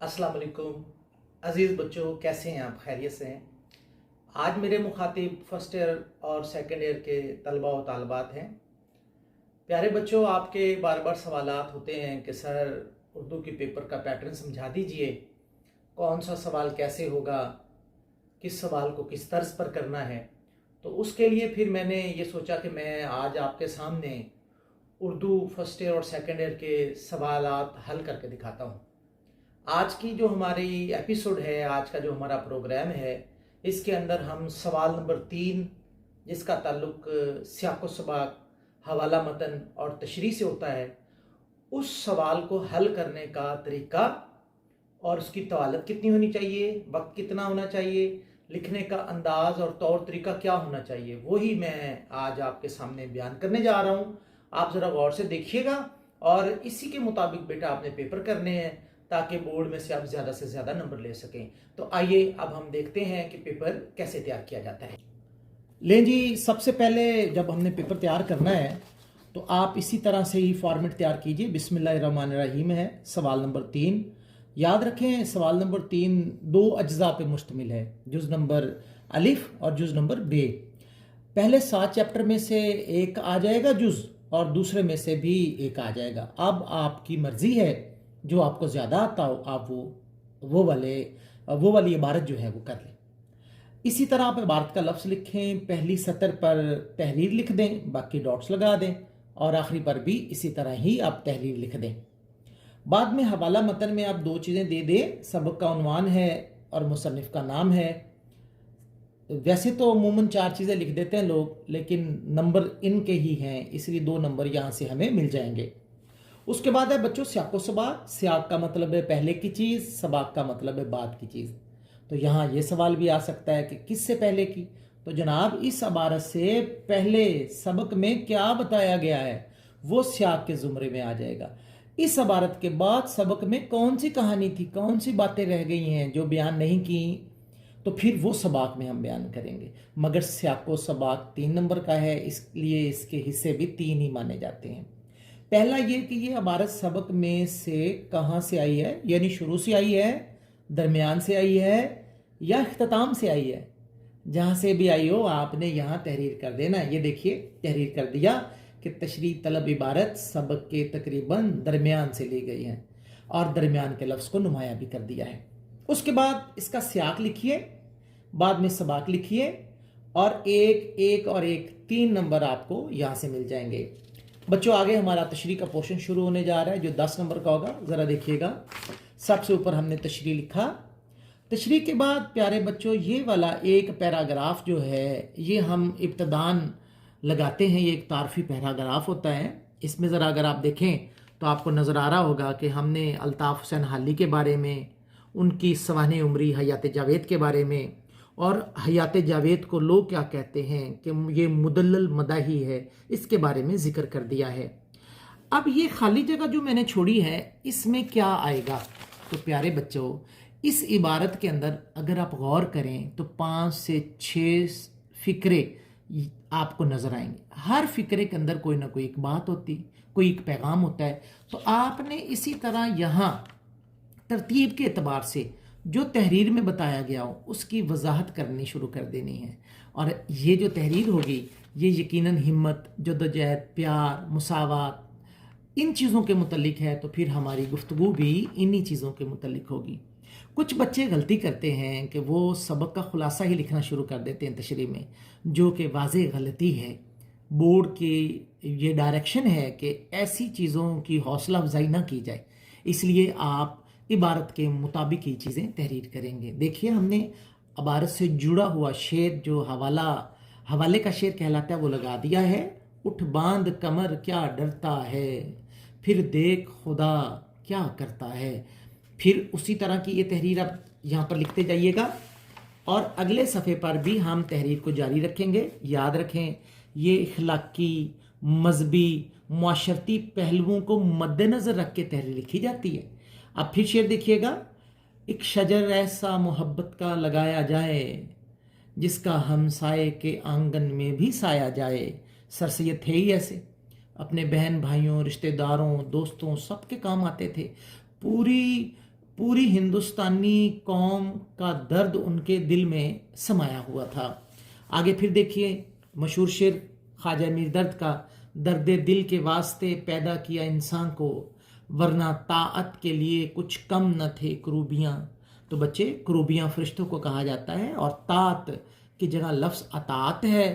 अस्सलाम वालेकुम। अज़ीज़ बच्चों, कैसे हैं आप? खैरियत से हैं? आज मेरे मुखातिब फर्स्ट ईयर और सेकंड ईयर के तलबा व तालबात हैं। प्यारे बच्चों, आपके बार बार सवालात होते हैं कि सर उर्दू के पेपर का पैटर्न समझा दीजिए, कौन सा सवाल कैसे होगा, किस सवाल को किस तर्ज पर करना है। तो उसके लिए फिर मैंने ये सोचा कि मैं आज आपके सामने उर्दू फर्स्ट ईयर और सेकंड ईयर के सवालात हल करके दिखाता हूँ। आज की जो हमारी एपिसोड है, आज का जो हमारा प्रोग्राम है, इसके अंदर हम सवाल नंबर 3, जिसका ताल्लुक सियाक़ो सबाक, हवाला मतन और तशरीह से होता है, उस सवाल को हल करने का तरीका और उसकी तवालत कितनी होनी चाहिए, वक्त कितना होना चाहिए, लिखने का अंदाज और तौर तरीका क्या होना चाहिए, वही मैं आज आपके सामने बयान करने जा रहा हूँ। आप ज़रा गौर से देखिएगा और इसी के मुताबिक बेटा आपने पेपर करने हैं ताकि बोर्ड में से आप ज़्यादा से ज़्यादा नंबर ले सकें। तो आइए अब हम देखते हैं कि पेपर कैसे तैयार किया जाता है। लें जी, सबसे पहले जब हमने पेपर तैयार करना है तो आप इसी तरह से ही फॉर्मेट तैयार कीजिए। बिस्मिल्लाहिर्रहमानिर्रहीम है सवाल नंबर 3। याद रखें, सवाल नंबर 3 दो अज्जा पे मुश्तमिल है, जुज़ नंबर अलिफ और जुज़ नंबर बे। पहले 7 चैप्टर में से एक आ जाएगा जुज़ और दूसरे में से भी एक आ जाएगा। अब आपकी मर्ज़ी है, जो आपको ज़्यादा आता हो आप वो वाली इबारत जो है वो कर लें। इसी तरह आप इबारत का लफ्ज़ लिखें, पहली सतर पर तहरीर लिख दें, बाकी डॉट्स लगा दें और आखिरी पर भी इसी तरह ही आप तहरीर लिख दें। बाद में हवाला मतन में आप 2 चीज़ें दे दें, सबक का उन्वान है और मुसन्निफ़ का नाम है। वैसे तो अमूमन 4 चीज़ें लिख देते हैं लोग, लेकिन नंबर इनके ही हैं, इसलिए 2 नंबर यहाँ से हमें मिल जाएंगे। उसके बाद है बच्चों सियाक़ो सबाक। सियाक का मतलब है पहले की चीज़, सबाक का मतलब है बाद की चीज़। तो यहाँ ये सवाल भी आ सकता है कि किससे पहले की। तो जनाब, इस इबारत से पहले सबक में क्या बताया गया है वो सियाक के ज़ुमरे में आ जाएगा। इस इबारत के बाद सबक में कौन सी कहानी थी, कौन सी बातें रह गई हैं जो बयान नहीं की, तो फिर वो सबाक में हम बयान करेंगे। मगर सियाक़ो सबाक 3 नंबर का है, इसलिए इसके हिस्से भी 3 ही माने जाते हैं। पहला ये कि ये इबारत सबक में से कहाँ से आई है, यानी शुरू से आई है, दरमियान से आई है या इख्तिताम से आई है। जहाँ से भी आई हो आपने यहाँ तहरीर कर देना। ये देखिए तहरीर कर दिया कि तशरीह तलब इबारत सबक के तकरीबन दरमियान से ली गई है और दरमियान के लफ्ज़ को नुमाया भी कर दिया है। उसके बाद इसका सियाक लिखिए, बाद में सबाक लिखिए और एक और एक 3 नंबर आपको यहाँ से मिल जाएंगे। बच्चों, आगे हमारा तशरीह का पोर्शन शुरू होने जा रहा है जो 10 नंबर का होगा। ज़रा देखिएगा, सबसे ऊपर हमने तशरीह लिखा। तशरीह के बाद प्यारे बच्चों ये वाला एक पैराग्राफ जो है ये हम इब्तदान लगाते हैं। ये एक तारफ़ी पैराग्राफ होता है। इसमें ज़रा अगर आप देखें तो आपको नज़र आ रहा होगा कि हमने अल्ताफ़ हुसैन हाली के बारे में, उनकी सवाने उम्री हयात जावेद के बारे में, और हयात जावेद को लोग क्या कहते हैं कि ये मुदल्लल मदाही है, इसके बारे में ज़िक्र कर दिया है। अब ये खाली जगह जो मैंने छोड़ी है इसमें क्या आएगा, तो प्यारे बच्चों इस इबारत के अंदर अगर आप गौर करें तो 5 से 6 फ़िक्रे आपको नज़र आएंगे। हर फ़िक्रे के अंदर कोई ना कोई एक बात होती, कोई एक पैगाम होता है। तो आपने इसी तरह यहाँ तरतीब के एतबार से जो तहरीर में बताया गया हो उसकी वजाहत करनी शुरू कर देनी है। और ये जो तहरीर होगी ये यकीनन हिम्मत, जद्दोजहद, प्यार, मुसावात, इन चीज़ों के मुतल्लिक है। तो फिर हमारी गुफ्तगू भी इन्हीं चीज़ों के मुतल्लिक होगी। कुछ बच्चे गलती करते हैं कि वो सबक का खुलासा ही लिखना शुरू कर देते हैं तशरीह में, जो कि वाज़ेह गलती है। बोर्ड की ये डायरेक्शन है कि ऐसी चीज़ों की हौसला अफजाई ना की जाए, इसलिए आप इबारत के मुताबिक ही चीज़ें तहरीर करेंगे। देखिए हमने इबारत से जुड़ा हुआ शेर जो हवाले का शेर कहलाता है वो लगा दिया है। उठ बांध कमर क्या डरता है, फिर देख खुदा क्या करता है। फिर उसी तरह की ये तहरीर आप यहाँ पर लिखते जाइएगा और अगले सफ़े पर भी हम तहरीर को जारी रखेंगे। याद रखें ये इखलाकी, मजहबी, मुआशरती पहलुओं को मद्देनज़र रख के तहरीर लिखी जाती है। अब फिर शेर देखिएगा, एक शजर ऐसा मोहब्बत का लगाया जाए जिसका हमसाए के आंगन में भी साया जाए। सर सैयद थे ही ऐसे, अपने बहन भाइयों, रिश्तेदारों, दोस्तों सबके काम आते थे। पूरी پوری ہندوستانی قوم کا درد ان کے دل میں سمایا ہوا تھا۔ آگے پھر دیکھیے مشہور شعر خواجہ میر درد کا، درد دل کے واسطے پیدا کیا انسان کو، ورنہ طاعت کے لیے کچھ کم نہ تھے کروبیاں۔ تو بچے کروبیاں فرشتوں کو کہا جاتا ہے، اور طاعت کی جگہ لفظ اطاعت ہے،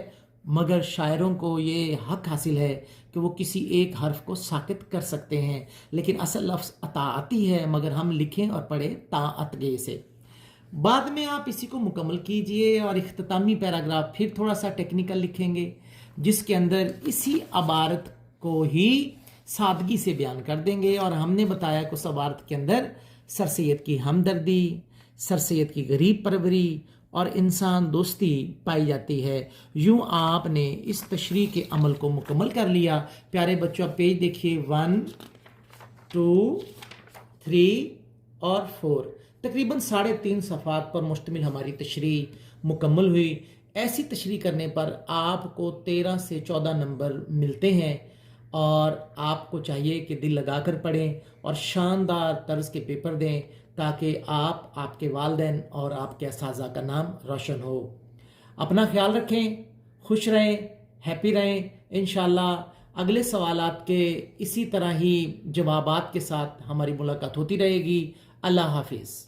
مگر شاعروں کو یہ حق حاصل ہے کہ وہ کسی ایک حرف کو ساکت کر سکتے ہیں، لیکن اصل لفظ اطاعت ہی ہے، مگر ہم لکھیں اور پڑھیں طاعت گے سے۔ بعد میں آپ اسی کو مکمل کیجئے اور اختتامی پیراگراف پھر تھوڑا سا ٹیکنیکل لکھیں گے، جس کے اندر اسی عبارت کو ہی سادگی سے بیان کر دیں گے۔ اور ہم نے بتایا کہ اس عبارت کے اندر سر سید کی ہمدردی، سر سید کی غریب پروری اور انسان دوستی پائی جاتی ہے۔ یوں آپ نے اس تشریح کے عمل کو مکمل کر لیا۔ پیارے بچوں پیج دیکھیے 1، 2، 3 اور 4، تقریباً 3.5 صفحات پر مشتمل ہماری تشریح مکمل ہوئی۔ ایسی تشریح کرنے پر آپ کو 13 سے 14 نمبر ملتے ہیں، اور آپ کو چاہیے کہ دل لگا کر پڑھیں اور شاندار طرز کے پیپر دیں، تاکہ آپ کے والدین اور آپ کے اساتذہ کا نام روشن ہو۔ اپنا خیال رکھیں، خوش رہیں، ہیپی رہیں۔ انشاءاللہ اگلے سوالات کے اسی طرح ہی جوابات کے ساتھ ہماری ملاقات ہوتی رہے گی۔ اللہ حافظ۔